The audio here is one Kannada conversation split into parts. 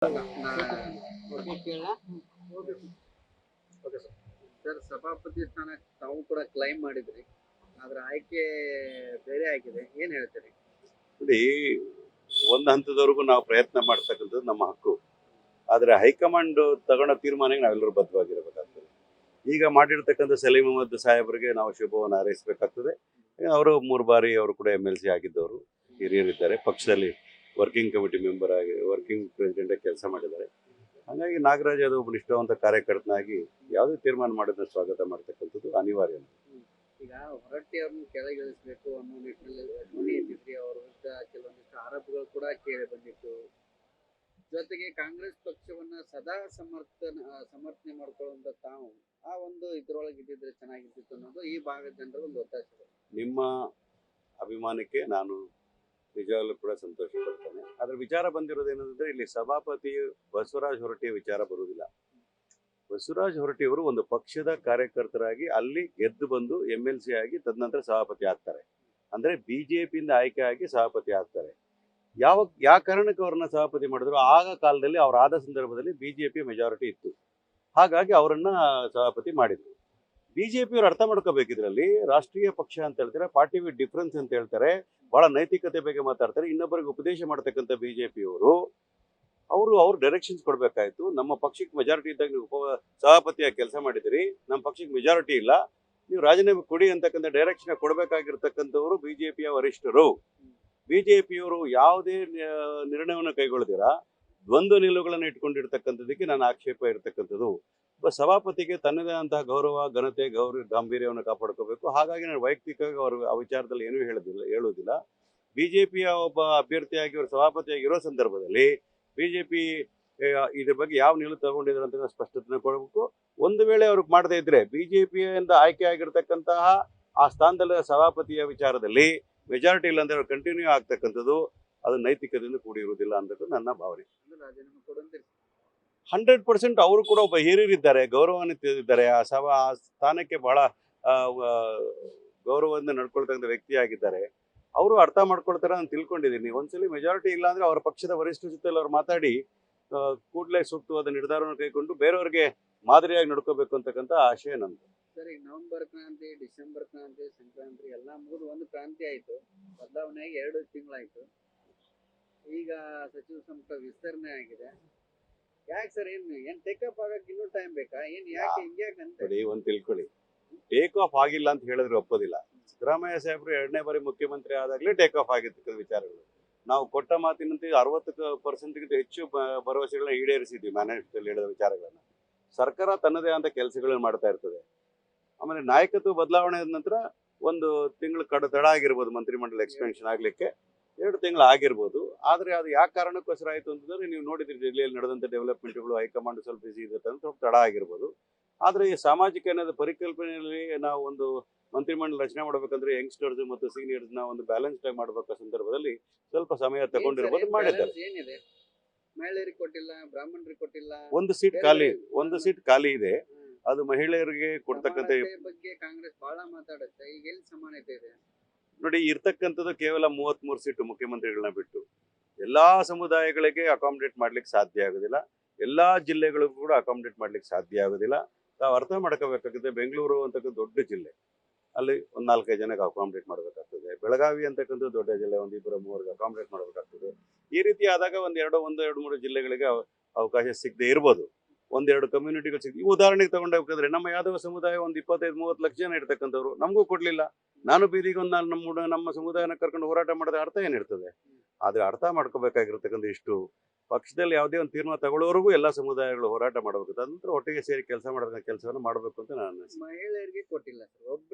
ಸರ್, ಸಭಾಪತಿ ಸ್ಥಾನ ತಾವು ಕೂಡ ಕ್ಲೈಮ್ ಮಾಡಿದ್ರಿ, ಆದ್ರ ಆಯ್ಕೆ ಬೇರೆ ಆಗಿದೆ, ಏನ್ ಹೇಳ್ತೀರಿ? ನೋಡಿ, ಒಂದು ಹಂತದವರೆಗೂ ನಾವು ಪ್ರಯತ್ನ ಮಾಡ್ತಕ್ಕಂಥದ್ದು ನಮ್ಮ ಹಕ್ಕು. ಆದರೆ ಹೈಕಮಾಂಡ್ ತಗೊಂಡ ತೀರ್ಮಾನಕ್ಕೆ ನಾವೆಲ್ಲರೂ ಬದ್ಧವಾಗಿರಬೇಕಾಗ್ತದೆ. ಈಗ ಮಾಡಿರ್ತಕ್ಕಂಥ ಸಲೀಂ ಅಹಮದ್ ಸಾಹೇಬರಿಗೆ ನಾವು ಶುಭವನ್ನು ಹಾರೈಸಬೇಕಾಗ್ತದೆ. ಅವರು 3 ಬಾರಿ ಅವರು ಕೂಡ MLC ಆಗಿದ್ದವರು, ಹಿರಿಯರಿದ್ದಾರೆ. ಪಕ್ಷದಲ್ಲಿ ವರ್ಕಿಂಗ್ ಕಮಿಟಿ ಮೆಂಬರ್ ಆಗಿ, ವರ್ಕಿಂಗ್ ಪ್ರೆಸಿಡೆಂಟ್ ಆಗಿ ಕೆಲಸ ಮಾಡಿದ್ದಾರೆ. ಹಾಗಾಗಿ ನಾಗರಾಜ್ ಅದು ಒಬ್ಬ ನಿಷ್ಠಾವಂತ ಕಾರ್ಯಕರ್ತನಾಗಿ ಯಾವುದೇ ತೀರ್ಮಾನ ಮಾಡಿದ್ರೆ ಸ್ವಾಗತ ಮಾಡ್ತಕ್ಕಂಥದ್ದು ಅನಿವಾರ್ಯ. ಈಗ ಹೊರಟ್ಟಿ ಅವ್ರನ್ನ ಕೆಳಗಿಳಿಸಬೇಕು ಅನ್ನೋ ನಿಟ್ಟಿನಲ್ಲಿ ಧ್ವನಿ ಎತ್ತಿದ್ರಿ. ಅವ್ರ ವಿರುದ್ಧ ಕೆಲವೊಂದಿಷ್ಟು ಆರೋಪಗಳು ಕೂಡ ಕೇಳಿ ಬಂದಿತ್ತು. ಜೊತೆಗೆ ಕಾಂಗ್ರೆಸ್ ಪಕ್ಷವನ್ನ ಸದಾ ಸಮರ್ಥನೆ ಮಾಡ್ಕೊಳ್ಳುವಂತ ತಾವು ಆ ಒಂದು ಇದ್ರೊಳಗೆ ಇದ್ದಿದ್ರೆ ಚೆನ್ನಾಗಿರ್ತಿತ್ತು ಅನ್ನೋದು ಈ ಭಾಗದ ಜನರ ಒಂದು ಒತ್ತಾಯ. ನಿಮ್ಮ ಅಭಿಮಾನಕ್ಕೆ ನಾನು ನಿಜವಾಗ್ಲೂ ಕೂಡ ಸಂತೋಷ ಪಡ್ತೇನೆ. ಆದ್ರೆ ವಿಚಾರ ಬಂದಿರೋದೇನಂದ್ರೆ, ಇಲ್ಲಿ ಸಭಾಪತಿ ಬಸವರಾಜ್ ಹೊರಟ್ಟಿಯ ವಿಚಾರ ಬರುವುದಿಲ್ಲ. ಬಸವರಾಜ್ ಹೊರಟ್ಟಿಯವರು ಒಂದು ಪಕ್ಷದ ಕಾರ್ಯಕರ್ತರಾಗಿ ಅಲ್ಲಿ ಗೆದ್ದು ಬಂದು MLC ಆಗಿ ತದನಂತರ ಸಭಾಪತಿ ಆಗ್ತಾರೆ. ಅಂದ್ರೆ ಬಿಜೆಪಿಯಿಂದ ಆಯ್ಕೆ ಆಗಿ ಸಭಾಪತಿ ಆಗ್ತಾರೆ. ಯಾವ ಕಾರಣಕ್ಕೆ ಅವ್ರನ್ನ ಸಭಾಪತಿ ಮಾಡಿದ್ರು? ಆಗ ಕಾಲದಲ್ಲಿ ಅವರಾದ ಸಂದರ್ಭದಲ್ಲಿ ಬಿಜೆಪಿ ಮೆಜಾರಿಟಿ ಇತ್ತು, ಹಾಗಾಗಿ ಅವರನ್ನ ಸಭಾಪತಿ ಮಾಡಿದ್ರು. ಬಿಜೆಪಿಯವರು ಅರ್ಥ ಮಾಡ್ಕೋಬೇಕಿದ್ರಲ್ಲಿ, ರಾಷ್ಟ್ರೀಯ ಪಕ್ಷ ಅಂತ ಹೇಳ್ತಾರೆ, ಪಾರ್ಟಿ ವಿತ್ ಡಿಫರೆನ್ಸ್ ಅಂತ ಹೇಳ್ತಾರೆ, ಬಹಳ ನೈತಿಕತೆ ಬಗ್ಗೆ ಮಾತಾಡ್ತಾರೆ. ಇನ್ನೊಬ್ಬರಿಗೆ ಉಪದೇಶ ಮಾಡ್ತಕ್ಕಂಥ ಬಿಜೆಪಿಯವರು ಅವ್ರು ಡೈರೆಕ್ಷನ್ಸ್ ಕೊಡ್ಬೇಕಾಯ್ತು. ನಮ್ಮ ಪಕ್ಷಕ್ಕೆ ಮೆಜಾರಿಟಿ ಇದ್ದಾಗ ನೀವು ಸಭಾಪತಿಯಾಗಿ ಕೆಲಸ ಮಾಡಿದಿರಿ, ನಮ್ಮ ಪಕ್ಷಕ್ಕೆ ಮೆಜಾರಿಟಿ ಇಲ್ಲ, ನೀವು ರಾಜೀನಾಮೆ ಕೊಡಿ ಅಂತಕ್ಕಂಥ ಡೈರೆಕ್ಷನ್ ಕೊಡ್ಬೇಕಾಗಿರ್ತಕ್ಕಂಥವ್ರು ಬಿಜೆಪಿಯ ವರಿಷ್ಠರು. ಬಿಜೆಪಿಯವರು ಯಾವುದೇ ನಿರ್ಣಯವನ್ನು ಕೈಗೊಳ್ದಿರಾ ದ್ವಂದ್ವ ನಿಲುವುಗಳನ್ನು ಇಟ್ಕೊಂಡಿರ್ತಕ್ಕಂಥದಕ್ಕೆ ನನ್ನ ಆಕ್ಷೇಪ ಇರತಕ್ಕಂಥದ್ದು. ಒಬ್ಬ ಸಭಾಪತಿಗೆ ತನ್ನದೇ ಅಂತಹ ಗೌರವ, ಘನತೆ, ಗಾಂಭೀರ್ಯವನ್ನು ಕಾಪಾಡ್ಕೋಬೇಕು. ಹಾಗಾಗಿ ನಾನು ವೈಯಕ್ತಿಕವಾಗಿ ಅವರು ಆ ವಿಚಾರದಲ್ಲಿ ಏನೂ ಹೇಳುವುದಿಲ್ಲ. ಬಿಜೆಪಿಯ ಒಬ್ಬ ಅಭ್ಯರ್ಥಿಯಾಗಿ ಅವರು ಸಭಾಪತಿಯಾಗಿ ಇರೋ ಸಂದರ್ಭದಲ್ಲಿ ಬಿಜೆಪಿ ಇದ್ರ ಬಗ್ಗೆ ಯಾವ ನಿಲುವು ತಗೊಂಡಿದ್ದಾರೆ ಅಂತ ಸ್ಪಷ್ಟತೆ ಕೊಡಬೇಕು. ಒಂದು ವೇಳೆ ಅವ್ರಿಗೆ ಮಾಡದೇ ಇದ್ರೆ, ಬಿಜೆಪಿಯಿಂದ ಆಯ್ಕೆ ಆಗಿರ್ತಕ್ಕಂತಹ ಆ ಸ್ಥಾನದಲ್ಲಿ ಸಭಾಪತಿಯ ವಿಚಾರದಲ್ಲಿ ಮೆಜಾರಿಟಿ ಇಲ್ಲ ಅಂದ್ರೆ ಅವ್ರು ಕಂಟಿನ್ಯೂ ಆಗ್ತಕ್ಕಂಥದ್ದು ಅದು ನೈತಿಕತೆಯಿಂದ ಕೂಡಿರುವುದಿಲ್ಲ ಅನ್ನೋದು ನನ್ನ ಭಾವನೆ. 100% ಅವರು ಕೂಡ ಒಬ್ಬ ಹಿರಿಯರಿದ್ದಾರೆ, ಗೌರವಾನ್ವಿತರಿದ್ದಾರೆ. ಆ ಸ್ಥಾನಕ್ಕೆ ಬಹಳ ಗೌರವದಿಂದ ನಡ್ಕೊಳ್ತಕ್ಕಂಥ ವ್ಯಕ್ತಿಯಾಗಿದ್ದಾರೆ. ಅವರು ಅರ್ಥ ಮಾಡ್ಕೊಳ್ತಾರೆ ನಾನು ತಿಳ್ಕೊಂಡಿದ್ದೀನಿ. ಒಂದ್ಸಲಿ ಮೆಜಾರಿಟಿ ಇಲ್ಲ ಅಂದ್ರೆ ಅವರ ಪಕ್ಷದ ವರಿಷ್ಠರ ಜೊತೆ ಅವ್ರು ಮಾತಾಡಿ ಕೂಡಲೇ ಸೂಕ್ತವಾದ ನಿರ್ಧಾರವನ್ನು ಕೈಗೊಂಡು ಬೇರೆಯವ್ರಿಗೆ ಮಾದರಿಯಾಗಿ ನಡ್ಕೋಬೇಕು ಅಂತಕ್ಕಂಥ ಆಶಯ ನಂದು. ಸರಿ, ನವೆಂಬರ್ ಕ್ರಾಂತಿ, ಡಿಸೆಂಬರ್ ಕ್ರಾಂತಿ, ಸಂಕ್ರಾಂತಿ ಎಲ್ಲ ಮುಗಿದು ಒಂದು ಕ್ರಾಂತಿ ಆಯ್ತು, ಬದಲಾವಣೆಯಾಗಿ 2 ತಿಂಗಳಾಯ್ತು. ಈಗ ಸಚಿವ ಸಂಪುಟ ವಿಸ್ತರಣೆ ಆಗಿದೆ. ಯಾಕೆ ಸರ್, ಏನ್ ಟೇಕ್ ಆಫ್ ಆಗಕ್ಕೆ ಇನ್ನೂ ಟೈಮ್ ಬೇಕಾ? ಯಾಕೆ ಹಿಂಗ್ಯಾಕೆ ಅಂತ ನೋಡಿ, ಒಂದು ತಿಳ್ಕೊಳ್ಳಿ, ಟೇಕ್ ಆಫ್ ಆಗಿಲ್ಲ ಅಂತ ಹೇಳಿದ್ರೆ ಒಪ್ಪೋದಿಲ್ಲ. ಸಿದ್ದರಾಮಯ್ಯ ಸಾಹೇಬರು 2ನೇ ಬಾರಿ ಮುಖ್ಯಮಂತ್ರಿ ಆದಾಗಲೇ ಟೇಕ್ ಆಫ್ ಆಗಿರ್ತಕ್ಕಂಥ ವಿಚಾರಗಳು. ನಾವು ಕೊಟ್ಟ ಮಾತಿನಂತೆ 60% ಹೆಚ್ಚು ಭರವಸೆಗಳನ್ನ ಈಡೇರಿಸಿದ್ವಿ. ಮ್ಯಾನಿಫೆಸ್ಟೋದಲ್ಲಿ ಹೇಳಿದ ವಿಚಾರಗಳನ್ನ ಸರ್ಕಾರ ತನ್ನದೇ ಆದ ಕೆಲಸಗಳನ್ನು ಮಾಡ್ತಾ ಇರ್ತದೆ. ಆಮೇಲೆ ನಾಯಕತ್ವ ಬದಲಾವಣೆ ಆದ ನಂತರ 1 ತಿಂಗಳು ತಡ ಆಗಿರ್ಬೋದು, ಮಂತ್ರಿಮಂಡಲ ಎಕ್ಸ್ಪೆನ್ಷನ್ ಆಗ್ಲಿಕ್ಕೆ 2 ತಿಂಗಳು ಆಗಿರ್ಬೋದು. ಆದ್ರೆ ಅದು ಯಾವ ಕಾರಣಕ್ಕೋಸ್ಕರ ಆಯ್ತು ಅಂತಂದ್ರೆ, ನೀವು ನೋಡಿದ್ರಿ ಡೆಲ್ಲಿಯಲ್ಲಿ ನಡೆದಂತ ಡೆವಲಪ್ಮೆಂಟ್ಗಳು, ಹೈಕಮಾಂಡ್ ಸ್ವಲ್ಪ ಬಿಸಿ ಇದೆ ಅಂತ ಸ್ವಲ್ಪ ತಡ ಆಗಿರ್ಬೋದು. ಆದ್ರೆ ಈ ಸಾಮಾಜಿಕ ಏನಾದ ಪರಿಕಲ್ಪನೆಯಲ್ಲಿ ನಾವು ಒಂದು ಮಂತ್ರಿಮಂಡಲ ರಚನೆ ಮಾಡ್ಬೇಕಂದ್ರೆ ಯಂಗ್ಸ್ಟರ್ಸ್ ಮತ್ತು ಸೀನಿಯರ್ಸ್ ನ ಒಂದು ಬ್ಯಾಲೆನ್ಸ್ ಆಗಿ ಮಾಡ್ಬೇಕ ಸಂದರ್ಭದಲ್ಲಿ ಸ್ವಲ್ಪ ಸಮಯ ತಗೊಂಡಿರ್ಬೋದು, ಮಾಡಿದ್ದಾರೆ. ಏನಿದೆ, ಮಹಿಳೆಯರಿಗೆ ಕೊಟ್ಟಿಲ್ಲ, ಬ್ರಾಹ್ಮಣರಿಗೆ ಕೊಟ್ಟಿಲ್ಲ, ಒಂದು ಸೀಟ್ ಖಾಲಿ ಇದೆ. ಅದು ಮಹಿಳೆಯರಿಗೆ ಕೊಡ್ತಕ್ಕಂಥ ಬಗ್ಗೆ ಕಾಂಗ್ರೆಸ್ ಬಹಳ ಮಾತಾಡುತ್ತೆ. ಈಗ ಎಲ್ಲಿ ಸಮಾನತೆ ಇದೆ ನೋಡಿ, ಇರ್ತಕ್ಕಂಥದ್ದು ಕೇವಲ 33 ಸೀಟು ಮುಖ್ಯಮಂತ್ರಿಗಳನ್ನ ಬಿಟ್ಟು ಎಲ್ಲಾ ಸಮುದಾಯಗಳಿಗೆ ಅಕಾಮಿಡೇಟ್ ಮಾಡ್ಲಿಕ್ಕೆ ಸಾಧ್ಯ ಆಗೋದಿಲ್ಲ. ಎಲ್ಲಾ ಜಿಲ್ಲೆಗಳಿಗೂ ಕೂಡ ಅಕಾಮಿಡೇಟ್ ಮಾಡ್ಲಿಕ್ಕೆ ಸಾಧ್ಯ ಆಗೋದಿಲ್ಲ. ನಾವು ಅರ್ಥ ಮಾಡ್ಕೋಬೇಕಾಗುತ್ತೆ, ಬೆಂಗಳೂರು ಅಂತಕ್ಕಂಥ ದೊಡ್ಡ ಜಿಲ್ಲೆ, ಅಲ್ಲಿ 4-5 ಜನಕ್ಕೆ ಅಕಾಮಿಡೇಟ್ ಮಾಡಬೇಕಾಗ್ತದೆ. ಬೆಳಗಾವಿ ಅಂತಕ್ಕಂಥ ದೊಡ್ಡ ಜಿಲ್ಲೆ, 1-2-3 ಅಕಾಮಿಡೇಟ್ ಮಾಡಬೇಕಾಗ್ತದೆ. ಈ ರೀತಿ ಆದಾಗ 1-2-3 ಜಿಲ್ಲೆಗಳಿಗೆ ಅವಕಾಶ ಸಿಗದೆ ಇರ್ಬೋದು. 1-2 ಕಮ್ಯುನಿಟಿಗಳು ಸಿಗ್ತದೆ. ಈ ಉದಾಹರಣೆಗೆ ತಗೊಂಡೋಗ್ಬೇಕಾದ್ರೆ, ನಮ್ಮ ಯಾದವ ಸಮುದಾಯ 25-30 ಲಕ್ಷ ಜನ ಇರ್ತಕ್ಕಂಥವ್ರು, ನಮಗೂ ಕೊಡ್ಲಿಲ್ಲ. ನಾನು ಬೀದಿಗೆ ನಮ್ಮ ಸಮುದಾಯನ ಕರ್ಕೊಂಡು ಹೋರಾಟ ಮಾಡಿದ್ರೆ ಅರ್ಥ ಏನಿರ್ತದೆ? ಆದ್ರೆ ಅರ್ಥ ಮಾಡ್ಕೋಬೇಕಾಗಿರ್ತಕ್ಕಂಥ ಇಷ್ಟು, ಪಕ್ಷದಲ್ಲಿ ಯಾವುದೇ ಒಂದು ತೀರ್ಮಾನ ತಗೊಳ್ಳೋವರೆಗೂ ಎಲ್ಲ ಸಮುದಾಯಗಳು ಹೋರಾಟ ಮಾಡಬೇಕು, ತದನಂತರ ಒಟ್ಟಿಗೆ ಸೇರಿ ಕೆಲಸ ಮಾಡೋದನ್ನ ಕೆಲಸವನ್ನು ಮಾಡಬೇಕು ಅಂತ ನಾನು. ಮಹಿಳೆಯರಿಗೆ ಕೊಟ್ಟಿಲ್ಲ ಸರ್,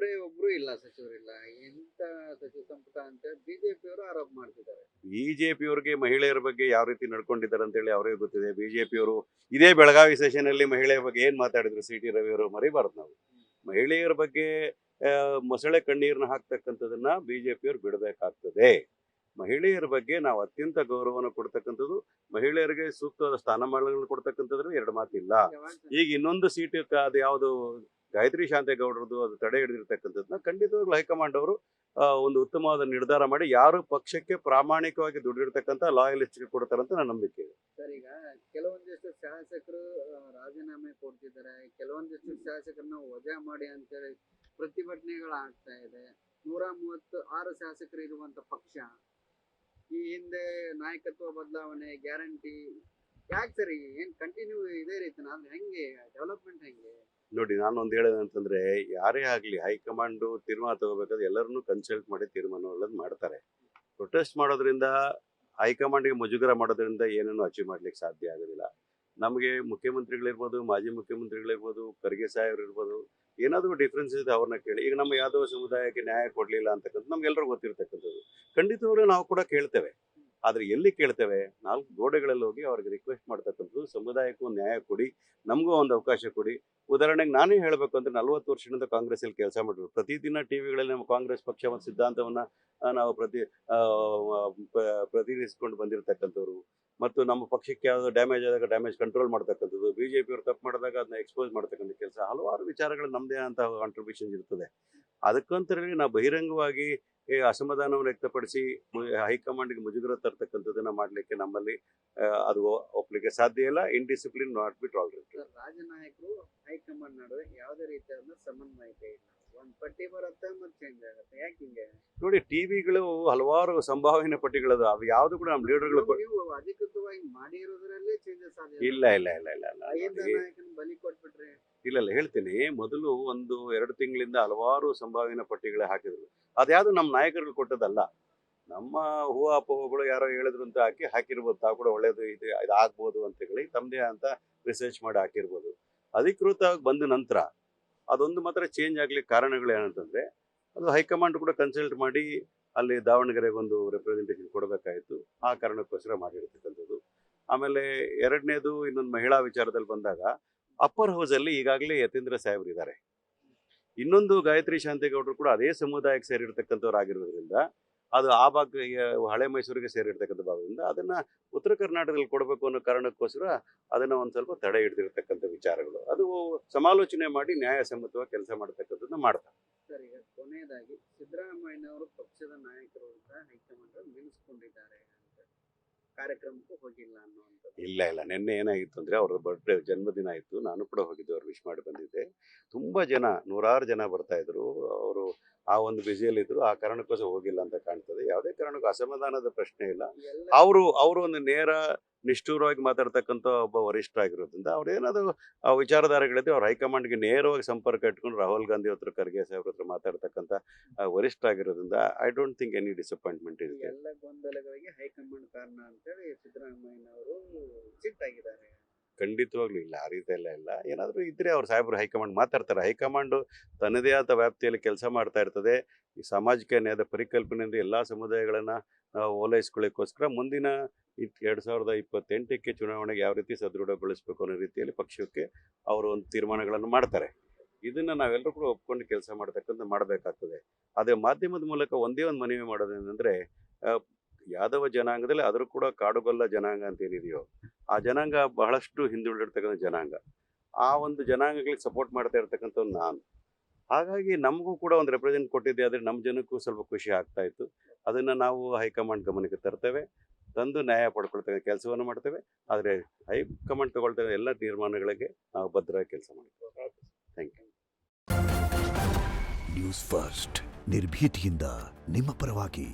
ಒಬ್ರು ಇಲ್ಲ, ಸಚಿವರಿಲ್ಲ, ಎಂತ ಸಚಿವ ಸಂಪುಟ ಅಂತ ಬಿಜೆಪಿಯವರು ಆರೋಪ ಮಾಡ್ತಿದ್ದಾರೆ. ಬಿಜೆಪಿಯವರಿಗೆ ಮಹಿಳೆಯರ ಬಗ್ಗೆ ಯಾವ ರೀತಿ ನಡ್ಕೊಂಡಿದ್ದಾರೆ ಅಂತ ಹೇಳಿ ಅವರಿಗೆ ಗೊತ್ತಿದೆ. ಬಿಜೆಪಿಯವರು ಇದೇ ಬೆಳಗಾವಿ ಸೆಷನ್ ಅಲ್ಲಿ ಮಹಿಳೆಯರ ಬಗ್ಗೆ ಏನ್ ಮಾತಾಡಿದ್ರು CT ರವಿ ಅವರು ಮರಿಬಾರ್ದು. ನಾವು ಮಹಿಳೆಯರ ಬಗ್ಗೆ ಮೊಸಳೆ ಕಣ್ಣೀರನ್ನ ಹಾಕ್ತಕ್ಕಂಥದನ್ನ ಬಿಜೆಪಿಯವರು ಬಿಡಬೇಕಾಗ್ತದೆ. ಮಹಿಳೆಯರ ಬಗ್ಗೆ ನಾವು ಅತ್ಯಂತ ಗೌರವವನ್ನು ಕೊಡ್ತಕ್ಕಂಥದ್ದು, ಮಹಿಳೆಯರಿಗೆ ಸೂಕ್ತವಾದ ಸ್ಥಾನಮಾನಗಳನ್ನು ಕೊಡ್ತಕ್ಕಂಥದ್ರಲ್ಲಿ 2 ಮಾತಿಲ್ಲ. ಈಗ ಇನ್ನೊಂದು ಸೀಟ್, ಅದು ಯಾವುದು ಗಾಯತ್ರಿ ಶಾಂತೇಗೌಡರದು ಅದು ತಡೆ ಹಿಡಿದಿರ್ತಕ್ಕಂಥದ್ದನ್ನ ಖಂಡಿತವಾಗ್ಲೂ ಹೈಕಮಾಂಡ್ ಅವರು ಒಂದು ಉತ್ತಮವಾದ ನಿರ್ಧಾರ ಮಾಡಿ ಯಾರು ಪಕ್ಷಕ್ಕೆ ಪ್ರಾಮಾಣಿಕವಾಗಿ ದುಡಿದಿರ್ತಕ್ಕಂಥ ಲಾಯಲಿಸ್ಟ್ಗೆ ಕೊಡ್ತಾರಂತ ನನ್ನ ನಂಬಿಕೆ ಇದೆ. ಸರ್, ಈಗ ಕೆಲವೊಂದಿಷ್ಟು ಶಾಸಕರು ರಾಜೀನಾಮೆ ಕೊಡ್ತಿದ್ದಾರೆ, ಕೆಲವೊಂದಿಷ್ಟು ಶಾಸಕರನ್ನ ವಜಾ ಮಾಡಿ ಅಂತೇಳಿ ಪ್ರತಿಭಟನೆಗಳಾಗ್ತಾ ಇದೆ. 136 ಶಾಸಕರು ಇರುವಂತ ಪಕ್ಷ ಈ ಹಿಂದೆ ನಾಯಕತ್ವ ಬದಲಾವಣೆ ಗ್ಯಾರಂಟಿ ಯಾಕೆ ಸರಿ ಏನ್ ಕಂಟಿನ್ಯೂ ಇದೇ ರೀತಿ ಅಂದ್ರೆ ಹೆಂಗೆ ಡೆವಲಪ್ಮೆಂಟ್ ಹೆಂಗೆ? ನೋಡಿ, ನಾನು ಒಂದು ಹೇಳೋದಂತಂದ್ರೆ, ಯಾರೇ ಆಗಲಿ ಹೈಕಮಾಂಡ್ ತೀರ್ಮಾನ ತಗೋಬೇಕಾದ್ರೆ ಎಲ್ಲರನ್ನೂ ಕನ್ಸಲ್ಟ್ ಮಾಡಿ ತೀರ್ಮಾನಗಳನ್ನು ಮಾಡ್ತಾರೆ. ಪ್ರೊಟೆಸ್ಟ್ ಮಾಡೋದ್ರಿಂದ, ಹೈಕಮಾಂಡ್ಗೆ ಮುಜುಗರ ಮಾಡೋದ್ರಿಂದ ಏನೇನು ಅಚೀವ್ ಮಾಡ್ಲಿಕ್ಕೆ ಸಾಧ್ಯ ಆಗೋದಿಲ್ಲ. ನಮಗೆ ಮುಖ್ಯಮಂತ್ರಿಗಳಿರ್ಬೋದು, ಮಾಜಿ ಮುಖ್ಯಮಂತ್ರಿಗಳಿರ್ಬೋದು, ಖರ್ಗೆ ಸಾಹೇಬ್ರು ಇರ್ಬೋದು, ಏನಾದರೂ ಡಿಫ್ರೆನ್ಸ್ ಇದೆ ಅವ್ರನ್ನ ಕೇಳಿ. ಈಗ ನಮ್ಮ ಯಾದವ ಸಮುದಾಯಕ್ಕೆ ನ್ಯಾಯ ಕೊಡಲಿಲ್ಲ ಅಂತಕ್ಕಂಥದ್ದು ನಮ್ಗೆಲ್ಲರಿಗೂ ಗೊತ್ತಿರ್ತಕ್ಕಂಥದ್ದು. ಖಂಡಿತವಾಗ್ಲೂ ನಾವು ಕೂಡ ಕೇಳ್ತೇವೆ. ಆದರೆ ಎಲ್ಲಿ ಕೇಳ್ತೇವೆ? 4 ಗೋಡೆಗಳಲ್ಲಿ ಹೋಗಿ ಅವ್ರಿಗೆ ರಿಕ್ವೆಸ್ಟ್ ಮಾಡ್ತಕ್ಕಂಥದ್ದು, ಸಮುದಾಯಕ್ಕೂ ನ್ಯಾಯ ಕೊಡಿ, ನಮಗೂ ಒಂದು ಅವಕಾಶ ಕೊಡಿ. ಉದಾಹರಣೆಗೆ ನಾನೇ ಹೇಳಬೇಕು ಅಂದರೆ 40 ವರ್ಷದಿಂದ ಕಾಂಗ್ರೆಸ್ಸಲ್ಲಿ ಕೆಲಸ ಮಾಡಿದ್ರು. ಪ್ರತಿದಿನ ಟಿ ವಿಗಳಲ್ಲಿ ನಮ್ಮ ಕಾಂಗ್ರೆಸ್ ಪಕ್ಷ ಒಂದು ಸಿದ್ಧಾಂತವನ್ನು ನಾವು ಪ್ರತಿನಿಧಿಸ್ಕೊಂಡು ಬಂದಿರತಕ್ಕಂಥವ್ರು. ಮತ್ತು ನಮ್ಮ ಪಕ್ಷಕ್ಕೆ ಯಾವುದು ಡ್ಯಾಮೇಜ್ ಆದಾಗ ಡ್ಯಾಮೇಜ್ ಕಂಟ್ರೋಲ್ ಮಾಡ್ತಕ್ಕಂಥದ್ದು, BJP ಅವರು ತಪ್ಪು ಮಾಡಿದಾಗ ಅದನ್ನ ಎಕ್ಸ್ಪೋಸ್ ಮಾಡ್ತಕ್ಕಂಥ ಕೆಲಸ, ಹಲವಾರು ವಿಚಾರಗಳು ನಮ್ಮದೇ ಅಂತ ಕಾಂಟ್ರಿಬ್ಯೂಷನ್ ಇರ್ತದೆ. ಅದಕ್ಕಂತೇಳಿ ನಾವು ಬಹಿರಂಗವಾಗಿ ಅಸಮಾಧಾನವನ್ನು ವ್ಯಕ್ತಪಡಿಸಿ ಹೈಕಮಾಂಡ್ಗೆ ಮುಜುಗರ ತರ್ತಕ್ಕಂಥದ್ದನ್ನ ಮಾಡಲಿಕ್ಕೆ ನಮ್ಮಲ್ಲಿ ಅದು ಒಪ್ಪಲಿಕ್ಕೆ ಸಾಧ್ಯ ಇಲ್ಲ. ಇನ್ಡಿಸಿಪ್ಲಿನ್ ನಾಟ್ ಬಿ ಟಾಲರೇಟೆಡ್. ರಾಜನಾಯಕರು ಹೈಕಮಾಂಡ್ ನಡುವೆ ಯಾವುದೇ ರೀತಿಯಾದ ಸಮನ್ವಯತೆ ಇಲ್ಲ. ಒಂದ್ ಪಟ್ಟಿ ಬರುತ್ತೆ ಮತ್ತೆ ಚೇಂಜ್ ಆಗುತ್ತೆ. ಯಾಕೆ ಹಿಂಗೆ? ನೋಡಿ, ಟಿವಿಗಳು ಹಲವಾರು ಸಂಭಾವನೆ ಪಟ್ಟಿಗಳದು, ಅವು ಯಾವುದು ಕೂಡ ನಮ್ಮ ಲೀಡರ್ಗಳು ನೀವು ಅಧಿಕೃತವಾಗಿ ಮಾಡಿರೋದ್ರಲ್ಲೇ ಚೇಂಜಸ್ ಆಗಿದೆ. ಇಲ್ಲ ಇಲ್ಲ ಇಲ್ಲ ಇಲ್ಲ ಇಲ್ಲ ನಾಯಕನ ಬಲಿ ಕೊಟ್ಬಿಟ್ರೆ ಇಲ್ಲ ಇಲ್ಲ ಹೇಳ್ತೀನಿ. ಮೊದಲು 1-2 ತಿಂಗಳಿಂದ ಹಲವಾರು ಸಂಭಾವನೆ ಪಟ್ಟಿಗಳೇ ಹಾಕಿದ್ರು. ಅದ್ಯಾವುದು ನಮ್ಮ ನಾಯಕರುಗಳು ಕೊಟ್ಟದಲ್ಲ. ನಮ್ಮ ಹೂವಾಪೋಹಗಳು ಯಾರೋ ಹೇಳಿದ್ರು ಅಂತ ಹಾಕಿರ್ಬೋದು. ತಾವು ಕೂಡ ಒಳ್ಳೇದು ಇದು ಆಗ್ಬೋದು ಅಂತ ಹೇಳಿ ತಮ್ಮದೇ ಅಂತ ರಿಸರ್ಚ್ ಮಾಡಿ ಹಾಕಿರ್ಬೋದು. ಅಧಿಕೃತವಾಗಿ ಬಂದ ನಂತರ ಅದೊಂದು ಮಾತ್ರ ಚೇಂಜ್ ಆಗ್ಲಿಕ್ಕೆ ಕಾರಣಗಳು ಏನಂತಂದ್ರೆ, ಅದು ಹೈಕಮಾಂಡ್ ಕೂಡ ಕನ್ಸಲ್ಟ್ ಮಾಡಿ ಅಲ್ಲಿ ದಾವಣಗೆರೆಗೆ ಒಂದು ರೆಪ್ರೆಸೆಂಟೇಷನ್ ಕೊಡಬೇಕಾಯಿತು. ಆ ಕಾರಣಕ್ಕೋಸ್ಕರ ಮಾಡಿರ್ತಕ್ಕಂಥದ್ದು. ಆಮೇಲೆ ಎರಡನೇದು, ಇನ್ನೊಂದು ಮಹಿಳಾ ವಿಚಾರದಲ್ಲಿ ಬಂದಾಗ ಅಪ್ಪರ್ ಹೌಸಲ್ಲಿ ಈಗಾಗಲೇ ಯತೀಂದ್ರ ಸಾಹೇಬ್ರು ಇದ್ದಾರೆ. ಇನ್ನೊಂದು ಗಾಯತ್ರಿ ಶಾಂತೇಗೌಡರು ಕೂಡ ಅದೇ ಸಮುದಾಯಕ್ಕೆ ಸೇರಿರ್ತಕ್ಕಂಥವ್ರು ಆಗಿರೋದ್ರಿಂದ, ಅದು ಆ ಭಾಗ ಹಳೆ ಮೈಸೂರಿಗೆ ಸೇರಿರ್ತಕ್ಕಂಥ ಭಾಗದಿಂದ ಅದನ್ನ ಉತ್ತರ ಕರ್ನಾಟಕದಲ್ಲಿ ಕೊಡಬೇಕು ಅನ್ನೋ ಕಾರಣಕ್ಕೋಸ್ಕರ ಅದನ್ನ ಒಂದ್ ಸ್ವಲ್ಪ ತಡೆ ಹಿಡಿದಿರ್ತಕ್ಕಂಥ ವಿಚಾರಗಳು. ಅದು ಸಮಾಲೋಚನೆ ಮಾಡಿ ನ್ಯಾಯಸಮ್ಮತವಾಗಿ ಕೆಲಸ ಮಾಡ್ತಕ್ಕಂಥದ್ದನ್ನ ಮಾಡ್ತಾರೆ. ಸರ್, ಈಗ ಕೊನೆಯದಾಗಿ ಸಿದ್ದರಾಮಯ್ಯನವರು ಪಕ್ಷದ ನಾಯಕರು ಅಂತ ಹೈಕಮಾಂಡ್ ನಿಲ್ಲಿಸ್ಕೊಂಡಿದ್ದಾರೆ ಅಂತ ಕಾರ್ಯಕ್ರಮಕ್ಕೂ ಹೋಗಿಲ್ಲ ಅನ್ನುವಂಥದ್ದು. ಇಲ್ಲ ಇಲ್ಲ, ನಿನ್ನೆ ಏನಾಗಿತ್ತು ಅಂದ್ರೆ ಅವ್ರ ಬರ್ಡೇ ಜನ್ಮದಿನ ಇತ್ತು. ನಾನು ಕೂಡ ಹೋಗಿದ್ದೆ, ಅವ್ರು ವಿಶ್ ಮಾಡಿ ಬಂದಿದ್ದೆ. ತುಂಬಾ ಜನ, 100 ಜನ ಬರ್ತಾ ಇದ್ರು. ಅವರು ಆ ಒಂದು ಬ್ಯುಸಿಯಲ್ಲಿ ಇದ್ರು. ಆ ಕಾರಣಕ್ಕೋಸ್ಕರ ಹೋಗಿಲ್ಲ ಅಂತ ಕಾಣ್ತದೆ. ಯಾವುದೇ ಕಾರಣಕ್ಕೂ ಅಸಮಾಧಾನದ ಪ್ರಶ್ನೆ ಇಲ್ಲ. ಅವರು ಒಂದು ನೇರ ನಿಷ್ಠೂರವಾಗಿ ಮಾತಾಡ್ತಕ್ಕಂಥ ಒಬ್ಬ ವರಿಷ್ಠ ಆಗಿರೋದ್ರಿಂದ, ಅವ್ರೇನಾದ್ರು ಆ ವಿಚಾರಧಾರೆಗಳಿದೆ, ಅವ್ರ ಹೈಕಮಾಂಡ್ಗೆ ನೇರವಾಗಿ ಸಂಪರ್ಕ ಇಟ್ಕೊಂಡು ರಾಹುಲ್ ಗಾಂಧಿ ಹತ್ರ, ಖರ್ಗೆ ಸಾಹೇಬ್ರ ಹತ್ರ ಮಾತಾಡ್ತಕ್ಕಂಥ ವರಿಷ್ಠ ಆಗಿರೋದ್ರಿಂದ I don't think any disappointment ಇದೆ. ಎಲ್ಲ ಗೊಂದಲಗಳಿಗೆ ಹೈಕಮಾಂಡ್ ಕಾರಣ ಅಂತೇಳಿ ಸಿದ್ದರಾಮಯ್ಯನವರು ಸಿಟ್ಟಾಗಿದ್ದಾರೆ. ಖಂಡಿತವಾಗ್ಲೂ ಇಲ್ಲ, ಆ ರೀತಿ ಎಲ್ಲ ಇಲ್ಲ. ಏನಾದರೂ ಇದ್ರೆ ಅವ್ರು ಸಾಹೇಬರು ಹೈಕಮಾಂಡ್ ಮಾತಾಡ್ತಾರೆ. ಹೈಕಮಾಂಡ್ ತನ್ನದೇ ಆದ ವ್ಯಾಪ್ತಿಯಲ್ಲಿ ಕೆಲಸ ಮಾಡ್ತಾ ಇರ್ತದೆ. ಈ ಸಾಮಾಜಿಕ ನ್ಯಾಯದ ಪರಿಕಲ್ಪನೆಯಿಂದ ಎಲ್ಲ ಸಮುದಾಯಗಳನ್ನ ಓಲೈಸ್ಕೊಳ್ಳೋಕ್ಕೋಸ್ಕರ ಮುಂದಿನ 2028ಕ್ಕೆ ಚುನಾವಣೆಗೆ ಯಾವ ರೀತಿ ಸದೃಢಗೊಳಿಸಬೇಕು ಅನ್ನೋ ರೀತಿಯಲ್ಲಿ ಪಕ್ಷಕ್ಕೆ ಅವರು ಒಂದು ತೀರ್ಮಾನಗಳನ್ನು ಮಾಡ್ತಾರೆ. ಇದನ್ನ ನಾವೆಲ್ಲರೂ ಕೂಡ ಒಪ್ಕೊಂಡು ಕೆಲಸ ಮಾಡಬೇಕಾಗ್ತದೆ. ಆದರೆ ಮಾಧ್ಯಮದ ಮೂಲಕ ಒಂದೇ ಒಂದು ಮನವಿ ಮಾಡೋದೇನೆಂದ್ರೆ, ಯಾದವ ಜನಾಂಗದಲ್ಲಿ ಆದರೂ ಕೂಡ ಕಾಡುಗೊಲ್ಲ ಜನಾಂಗ ಅಂತ ಏನಿದೆಯೋ, ಆ ಜನಾಂಗ ಬಹಳಷ್ಟು ಹಿಂದುಳಿದಿರ್ತಕ್ಕಂಥ ಜನಾಂಗ. ಆ ಒಂದು ಜನಾಂಗಗಳಿಗೆ ಸಪೋರ್ಟ್ ಮಾಡ್ತಾ ಇರ್ತಕ್ಕಂಥವ್ನು ನಾನು. ಹಾಗಾಗಿ ನಮಗೂ ಕೂಡ ಒಂದು ರೆಪ್ರೆಸೆಂಟ್ ಕೊಟ್ಟಿದ್ದೆ, ಆದರೆ ನಮ್ಮ ಜನಕ್ಕೂ ಸ್ವಲ್ಪ ಖುಷಿ ಆಗ್ತಾ ಇತ್ತು. ಅದನ್ನು ನಾವು ಹೈಕಮಾಂಡ್ ಗಮನಕ್ಕೆ ತರ್ತೇವೆ, ತಂದು ನ್ಯಾಯ ಪಡ್ಕೊಳ್ತೇವೆ, ಕೆಲಸವನ್ನು ಮಾಡ್ತೇವೆ. ಆದರೆ ಹೈಕಮಾಂಡ್ ತಗೊಳ್ತೇವೆ ಎಲ್ಲ ತೀರ್ಮಾನಗಳಿಗೆ ನಾವು ಭದ್ರವಾಗಿ ಕೆಲಸ ಮಾಡ್ತೇವೆ. Thank you. ನ್ಯೂಸ್ ಫಸ್ಟ್, ನಿರ್ಭೀತಿಯಿಂದ ನಿಮ್ಮ ಪರವಾಗಿ.